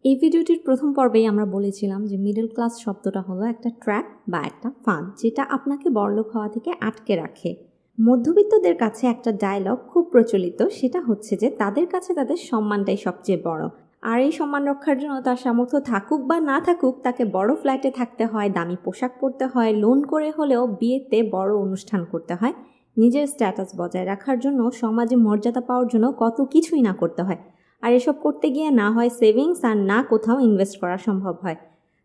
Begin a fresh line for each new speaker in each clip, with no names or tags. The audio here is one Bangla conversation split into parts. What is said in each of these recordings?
এই ভিডিওটির প্রথম পর্বেই আমরা বলেছিলাম যে মিডল ক্লাস শব্দটা হলো একটা ট্র্যাপ বা একটা ফাঁদ, যেটা আপনাকে বড়লোক হওয়া থেকে আটকে রাখে। মধ্যবিত্তদের কাছে একটা ডায়লগ খুব প্রচলিত, সেটা হচ্ছে যে তাদের কাছে তাদের সম্মানটাই সবচেয়ে বড়, আর এই সম্মান রক্ষার জন্য তার সামর্থ্য থাকুক বা না থাকুক তাকে বড় ফ্ল্যাটে থাকতে হয়, দামি পোশাক পরতে হয়, লোন করে হলেও বিয়েতে বড় অনুষ্ঠান করতে হয়, নিজের স্ট্যাটাস বজায় রাখার জন্য, সমাজে মর্যাদা পাওয়ার জন্য কত কিছুই না করতে হয়। আর এসব করতে গিয়ে না হয় সেভিংস আর না কোথাও ইনভেস্ট করা সম্ভব হয়।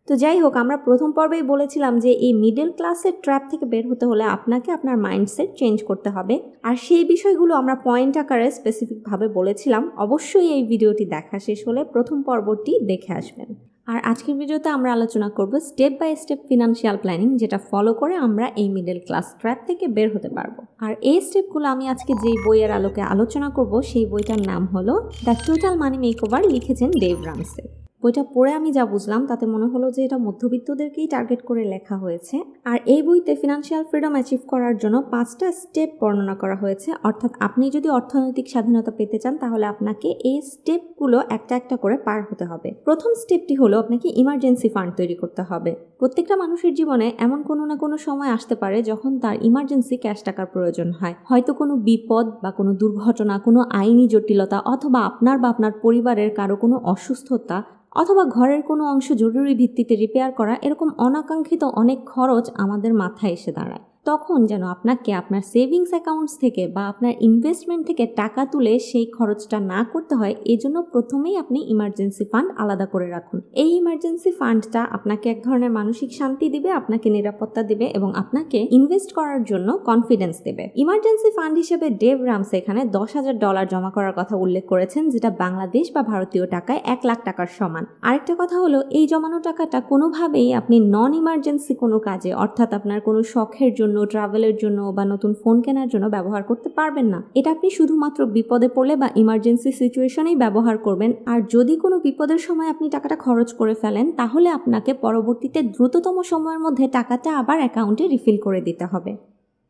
তো যাই হোক, আমরা প্রথম পর্বেই বলেছিলাম যে এই মিডল ক্লাসের ট্র্যাপ থেকে বের হতে হলে আপনাকে আপনার মাইন্ডসেট চেঞ্জ করতে হবে, আর সেই বিষয়গুলো আমরা পয়েন্ট আকারে স্পেসিফিকভাবে বলেছিলাম। অবশ্যই এই ভিডিওটি দেখা শেষ হলে প্রথম পর্বটি দেখে আসবেন। আর আজকের ভিডিওতে আমরা আলোচনা করব step by step financial planning, যেটা ফলো করে আমরা এই মিডল ক্লাস ট্র্যাপ থেকে বের হতে পারবো। আর এই স্টেপগুলো আমি আজকে যেই বইয়ের আলোকে আলোচনা করব সেই বইটার নাম হলো দ্য টোটাল মানি মেকওভার, লিখেছেন ডেভ রামসে। বইটা পড়ে আমি যা বুঝলাম তাতে মনে হলো যে এটা মধ্যবিত্তদেরকেই টার্গেট করে লেখা হয়েছে। আর এই বইতে ফিনান্সিয়াল ফ্রিডম অ্যাচিভ করার জন্য 5টা স্টেপ বর্ণনা করা হয়েছে। অর্থাৎ আপনি যদি অর্থনৈতিক স্বাধীনতা পেতে চান তাহলে আপনাকে এই স্টেপগুলো একটা একটা করে পার হতে হবে। প্রথম স্টেপটি হলো আপনাকে ইমার্জেন্সি ফান্ড তৈরি করতে হবে। প্রত্যেকটা মানুষের জীবনে এমন কোনো না কোনো সময় আসতে পারে যখন তার ইমার্জেন্সি ক্যাশ টাকার প্রয়োজন হয়। হয়তো কোনো বিপদ বা কোনো দুর্ঘটনা, কোনো আইনি জটিলতা, অথবা আপনার বা আপনার পরিবারের কারো কোনো অসুস্থতা, অথবা ঘরের কোনো অংশ জরুরি ভিত্তিতে রিপেয়ার করা, এরকম অনাকাঙ্ক্ষিত অনেক খরচ আমাদের মাথায় এসে দাঁড়ায়। তখন যেন আপনাকে আপনার সেভিংস অ্যাকাউন্টস থেকে বা আপনার ইনভেস্টমেন্ট থেকে টাকা তুলে সেই খরচটা না করতে হয়, এজন্য প্রথমেই আপনি ইমার্জেন্সি ফান্ড আলাদা করে রাখুন। এই ইমার্জেন্সি ফান্ডটা আপনাকে এক ধরনের মানসিক শান্তি দিবে, আপনাকে নিরাপত্তা দিবে এবং আপনাকে ইনভেস্ট করার জন্য কনফিডেন্স দেবে। ইমার্জেন্সি ফান্ড হিসেবে ডেভ রামসে এখানে $10,000 জমা করার কথা উল্লেখ করেছেন, যেটা বাংলাদেশ বা ভারতীয় টাকায় 1 লাখ টাকার সমান। আরেকটা কথা হলো, এই জমানো টাকাটা কোনোভাবেই আপনি নন ইমার্জেন্সি কোনো কাজে, অর্থাৎ আপনার কোনো শখের জন্য, ট্রাভেলের জন্য বা নতুন ফোন কেনার জন্য ব্যবহার করতে পারবেন না। এটা আপনি শুধুমাত্র বিপদে পড়লে বা ইমার্জেন্সি সিচুয়েশনেই ব্যবহার করবেন। আর যদি কোনো বিপদের সময় আপনি টাকাটা খরচ করে ফেলেন তাহলে আপনাকে পরবর্তীতে দ্রুততম সময়ের মধ্যে টাকাটা আবার অ্যাকাউন্টে রিফিল করে দিতে হবে।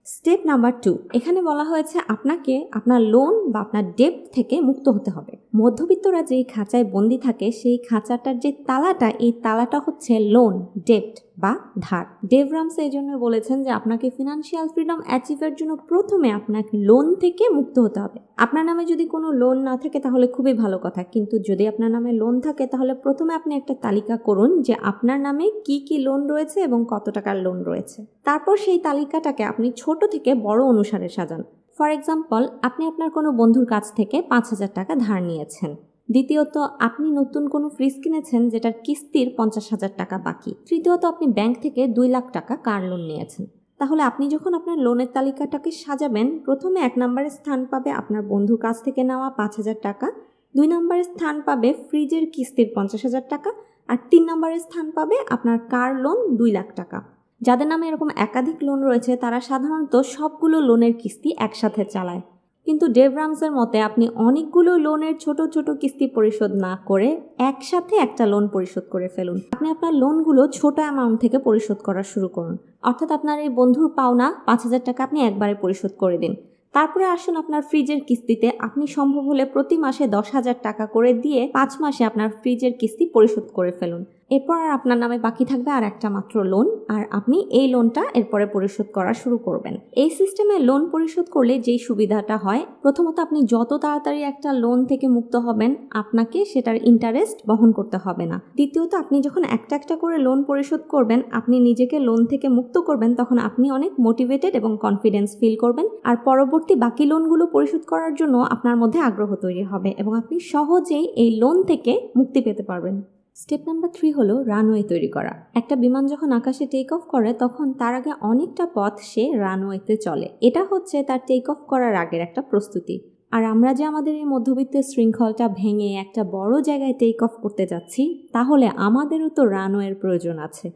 স্টেপ নাম্বার 2, এখানে বলা হয়েছে আপনাকে আপনার লোন বা আপনার ডেট থেকে মুক্ত হতে হবে। মধ্যবিত্তরা যেই খাঁচায় বন্দি থাকে সেই খাঁচাটার যে তালাটা, এই তালাটা হচ্ছে লোন, ডেট বা ধার। ডেভ রামসে এই জন্য বলেছেন যে আপনাকে ফিনান্সিয়াল ফ্রিডম অ্যাচিভের জন্য প্রথমে আপনাকে লোন থেকে মুক্ত হতে হবে। আপনার নামে যদি কোনো লোন না থাকে তাহলে খুবই ভালো কথা, কিন্তু যদি আপনার নামে লোন থাকে তাহলে প্রথমে আপনি একটা তালিকা করুন যে আপনার নামে কি কি লোন রয়েছে এবং কত টাকার লোন রয়েছে। তারপর সেই তালিকাটাকে আপনি ছোট থেকে বড় অনুসারে সাজান। ফর এক্সাম্পল, আপনি আপনার কোনো বন্ধুর কাছ থেকে 5,000 টাকা ধার নিয়েছেন। দ্বিতীয়ত, আপনি নতুন কোনো ফ্রিজ কিনেছেন যেটার কিস্তির 50,000 টাকা বাকি। তৃতীয়ত, আপনি ব্যাংক থেকে 2 লাখ টাকা কার লোন নিয়েছেন। তাহলে আপনি যখন আপনার লোনের তালিকাটাকে সাজাবেন, প্রথমে 1 নম্বরে স্থান পাবে আপনার বন্ধুর কাছ থেকে নেওয়া 5,000 টাকা, 2 নম্বরে স্থান পাবে ফ্রিজের কিস্তির 50,000 টাকা, আর 3 নম্বরে স্থান পাবে আপনার কার লোন 2 লাখ টাকা। যাদের নামে এরকম একাধিক লোন রয়েছে তারা সাধারণত সবগুলো লোনের কিস্তি একসাথে চালায়, কিন্তু ডেভ রামসের মতে আপনি অনেকগুলো লোনের ছোট ছোট কিস্তি পরিশোধ না করে একসাথে একটা লোন পরিশোধ করে ফেলুন। আপনি আপনার লোনগুলো ছোট অ্যামাউন্ট থেকে পরিশোধ করা শুরু করুন। অর্থাৎ আপনার এই বন্ধুর পাওনা 5,000 টাকা আপনি একবারে পরিশোধ করে দিন। তারপরে আসুন আপনার ফ্রিজের কিস্তিতে আপনি সম্ভব হলে প্রতি মাসে 10,000 টাকা করে দিয়ে 5 মাসে আপনার ফ্রিজের কিস্তি পরিশোধ করে ফেলুন। এরপর আর আপনার নামে বাকি থাকবে আর একটা মাত্র লোন, আর আপনি এই লোনটা এরপরে পরিশোধ করা শুরু করবেন। এই সিস্টেমে লোন পরিশোধ করলে যেই সুবিধাটা হয়, প্রথমত আপনি যত তাড়াতাড়ি একটা লোন থেকে মুক্ত হবেন আপনাকে সেটার ইন্টারেস্ট বহন করতে হবে না। দ্বিতীয়ত, আপনি যখন একটা একটা করে লোন পরিশোধ করবেন, আপনি নিজেকে লোন থেকে মুক্ত করবেন, তখন আপনি অনেক মোটিভেটেড এবং কনফিডেন্স ফিল করবেন, আর পরবর্তী বাকি লোনগুলো পরিশোধ করার জন্য আপনার মধ্যে আগ্রহ তৈরি হবে এবং আপনি সহজেই এই লোন থেকে মুক্তি পেতে পারবেন। স্টেপ নাম্বার 3 হলো রানওয়ে তৈরি করা। একটা বিমান যখন আকাশে টেক অফ করে তখন তার আগে অনেকটা পথ সে রানওয়েতে চলে। এটা হচ্ছে তার টেক অফ করার আগের একটা প্রস্তুতি। আর আমরা যে আমাদের এই মধ্যবিত্তের শৃঙ্খলটা ভেঙে একটা বড় জায়গায় টেক অফ করতে যাচ্ছি, তাহলে আমাদেরও তো রানওয়ের প্রয়োজন আছে।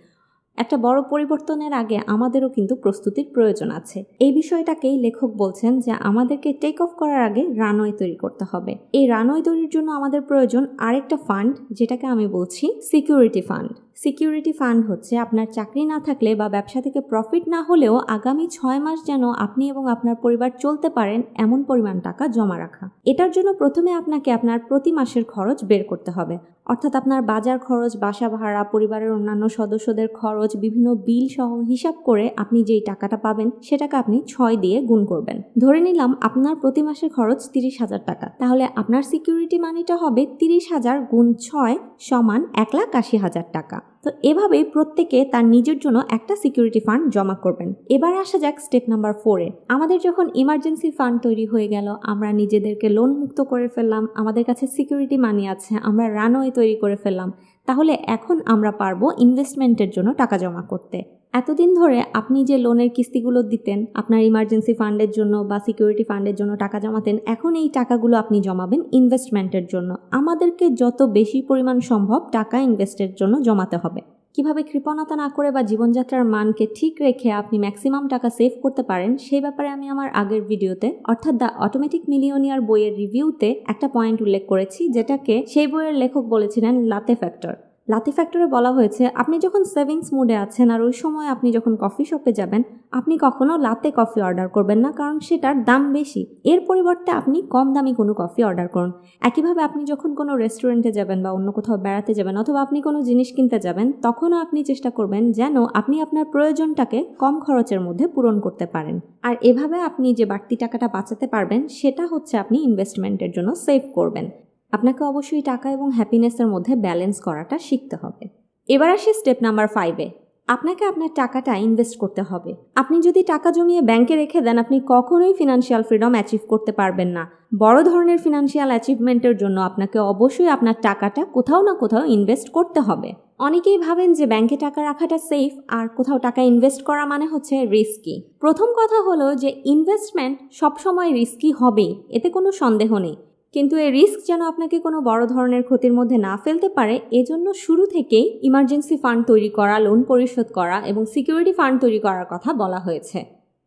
একটা বড় পরিবর্তনের আগে আমাদেরও কিন্তু প্রস্তুতির প্রয়োজন আছে। এই বিষয়টাকেই লেখক বলছেন যে আমাদেরকে টেক অফ করার আগে রানওয়ে তৈরি করতে হবে। এই রানওয়ে তৈরির জন্য আমাদের প্রয়োজন আরেকটা ফান্ড, যেটাকে আমি বলছি সিকিউরিটি ফান্ড। সিকিউরিটি ফান্ড হচ্ছে আপনার চাকরি না থাকলে বা ব্যবসা থেকে প্রফিট না হলেও আগামী 6 মাস যেন আপনি এবং আপনার পরিবার চলতে পারেন এমন পরিমাণ টাকা জমা রাখা। এটার জন্য প্রথমে আপনাকে আপনার প্রতি মাসের খরচ বের করতে হবে, অর্থাৎ আপনার বাজার খরচ, বাসা ভাড়া, পরিবারের অন্যান্য সদস্যদের খরচ, বিভিন্ন বিল সহ হিসাব করে আপনি যেই টাকাটা পাবেন সেটাকে আপনি 6 দিয়ে গুণ করবেন। ধরে নিলাম আপনার প্রতি মাসের খরচ 30,000 টাকা, তাহলে আপনার সিকিউরিটি মানিটা হবে 30,000 গুণ 6 সমান 1,80,000 টাকা। তো এভাবেই প্রত্যেকে তার নিজের জন্য একটা সিকিউরিটি ফান্ড জমা করবেন। এবার আসা যাক স্টেপ নাম্বার 4-এ। আমাদের যখন ইমার্জেন্সি ফান্ড তৈরি হয়ে গেল, আমরা নিজেদেরকে লোন মুক্ত করে ফেললাম, আমাদের কাছে সিকিউরিটি মানি আছে, আমরা রানওয়ে তৈরি করে ফেললাম, তাহলে এখন আমরা পারবো ইনভেস্টমেন্টের জন্য টাকা জমা করতে। এতদিন ধরে আপনি যে লোনের কিস্তিগুলো দিতেন, আপনার ইমার্জেন্সি ফান্ডের জন্য বা সিকিউরিটি ফান্ডের জন্য টাকা জমাতেন, এখন এই টাকাগুলো আপনি জমাবেন ইনভেস্টমেন্টের জন্য। আমাদেরকে যত বেশি পরিমাণ সম্ভব টাকা ইনভেস্টের জন্য জমাতে হবে। কিভাবে কৃপণতা না করে বা জীবনযাত্রার মানকে ঠিক রেখে আপনি ম্যাক্সিমাম টাকা সেভ করতে পারেন সেই ব্যাপারে আমি আমার আগের ভিডিওতে, অর্থাৎ দ্য অটোমেটিক মিলিয়নিয়ার বইয়ের রিভিউতে একটা পয়েন্ট উল্লেখ করেছি, যেটাকে সেই বইয়ের লেখক বলেছিলেন লাতে ফ্যাক্টর। লাতে ফ্যাক্টরে বলা হয়েছে, আপনি যখন সেভিংস মুডে আছেন আর ওই সময় আপনি যখন কফি শপে যাবেন, আপনি কখনো লাতে কফি অর্ডার করবেন না, কারণ সেটার দাম বেশি। এর পরিবর্তে আপনি কম দামি কোনো কফি অর্ডার করুন। একইভাবে আপনি যখন কোনো রেস্টুরেন্টে যাবেন বা অন্য কোথাও বেড়াতে যাবেন অথবা আপনি কোনো জিনিস কিনতে যাবেন, তখনও আপনি চেষ্টা করবেন যেন আপনি আপনার প্রয়োজনটাকে কম খরচের মধ্যে পূরণ করতে পারেন। আর এভাবে আপনি যে বাড়তি টাকাটা বাঁচাতে পারবেন সেটা হচ্ছে আপনি ইনভেস্টমেন্টের জন্য সেভ করবেন। আপনাকে অবশ্যই টাকা এবং হ্যাপিনেসের মধ্যে ব্যালেন্স করাটা শিখতে হবে। এবার আসি স্টেপ নাম্বার 5-এ। আপনাকে আপনার টাকাটা ইনভেস্ট করতে হবে। আপনি যদি টাকা জমিয়ে ব্যাংকে রেখে দেন, আপনি কখনোই ফিনান্সিয়াল ফ্রিডম অ্যাচিভ করতে পারবেন না। বড় ধরনের ফিনান্সিয়াল অ্যাচিভমেন্টের জন্য আপনাকে অবশ্যই আপনার টাকাটা কোথাও না কোথাও ইনভেস্ট করতে হবে। অনেকেই ভাবেন যে ব্যাংকে টাকা রাখাটা সেফ আর কোথাও টাকা ইনভেস্ট করা মানে হচ্ছে রিস্কি। প্রথম কথা হলো যে ইনভেস্টমেন্ট সবসময় রিস্কি হবেই, এতে কোনো সন্দেহ নেই। কিন্তু এই রিস্ক যেন আপনাকে কোনো বড় ধরনের ক্ষতির মধ্যে না ফেলতে পারে, এজন্য শুরু থেকেই ইমার্জেন্সি ফান্ড তৈরি করা, লোন পরিশোধ করা এবং সিকিউরিটি ফান্ড তৈরি করার কথা বলা হয়েছে।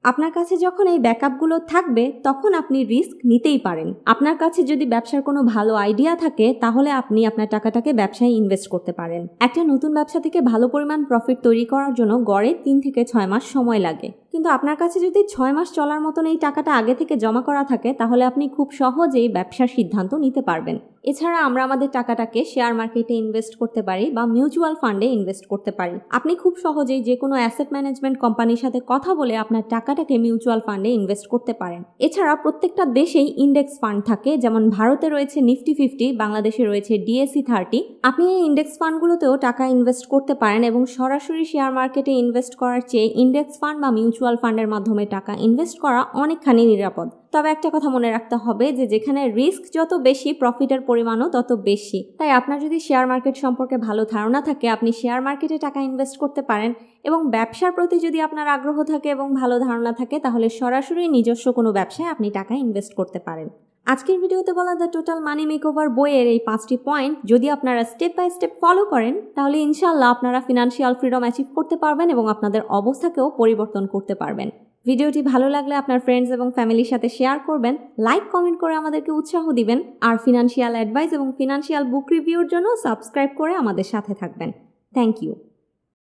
আপনার কাছে যখন এই ব্যাকআপগুলো থাকবে তখন আপনি রিস্ক নিতেই পারেন। আপনার কাছে যদি ব্যবসার কোনো ভালো আইডিয়া থাকে তাহলে আপনি আপনার টাকাটাকে ব্যবসায় ইনভেস্ট করতে পারেন। একটা নতুন ব্যবসা থেকে ভালো পরিমাণ প্রফিট তৈরি করার জন্য গড়ে 3 থেকে 6 মাস সময় লাগে। কিন্তু আপনার কাছে যদি 6 মাস চলার মতন এই টাকাটা আগে থেকে জমা করা থাকে তাহলে আপনি খুব সহজেই ব্যবসার সিদ্ধান্ত নিতে পারবেন। এছাড়া আমরা আমাদের টাকাটাকে শেয়ার মার্কেটে ইনভেস্ট করতে পারি বা মিউচুয়াল ফান্ডে ইনভেস্ট করতে পারি। আপনি খুব সহজেই যে কোনো অ্যাসেট ম্যানেজমেন্ট কোম্পানির সাথে কথা বলে আপনার টাকাটাকে মিউচুয়াল ফান্ডে ইনভেস্ট করতে পারেন। এছাড়া প্রত্যেকটা দেশেই ইন্ডেক্স ফান্ড থাকে, যেমন ভারতে রয়েছে নিফটি 50, বাংলাদেশে রয়েছে DSE 30। আপনি এই ইন্ডেক্স ফান্ডগুলোতেও টাকা ইনভেস্ট করতে পারেন এবং সরাসরি শেয়ার মার্কেটে ইনভেস্ট করার চেয়ে ইন্ডেক্স ফান্ড বা মিউচুয়াল ফান্ডের মাধ্যমে টাকা ইনভেস্ট করা অনেকখানি নিরাপদ। তবে একটা কথা মনে রাখতে হবে যে যেখানে রিস্ক যত বেশি, প্রফিটের পরিমাণও তত বেশি। তাই আপনার যদি শেয়ার মার্কেট সম্পর্কে ভালো ধারণা থাকে আপনি শেয়ার মার্কেটে টাকা ইনভেস্ট করতে পারেন, এবং ব্যবসার প্রতি যদি আপনার আগ্রহ থাকে এবং ভালো ধারণা থাকে তাহলে সরাসরি নিজস্ব কোনো ব্যবসায় আপনি টাকা ইনভেস্ট করতে পারেন। আজকের ভিডিওতে বলা দ্য টোটাল মানি মেকওভার বইয়ের এই 5টি পয়েন্ট যদি আপনারা স্টেপ বাই স্টেপ ফলো করেন তাহলে ইনশাআল্লাহ আপনারা ফিনান্সিয়াল ফ্রিডম অ্যাচিভ করতে পারবেন এবং আপনাদের অবস্থাকেও পরিবর্তন করতে পারবেন। ভিডিওটি ভালো লাগলে আপনার ফ্রেন্ডস এবং ফ্যামিলির সাথে শেয়ার করবেন, লাইক কমেন্ট করে আমাদেরকে উৎসাহ দিবেন, আর ফিনান্সিয়াল অ্যাডভাইস এবং ফিনান্সিয়াল বুক রিভিউর জন্য সাবস্ক্রাইব করে আমাদের সাথে থাকবেন। Thank you.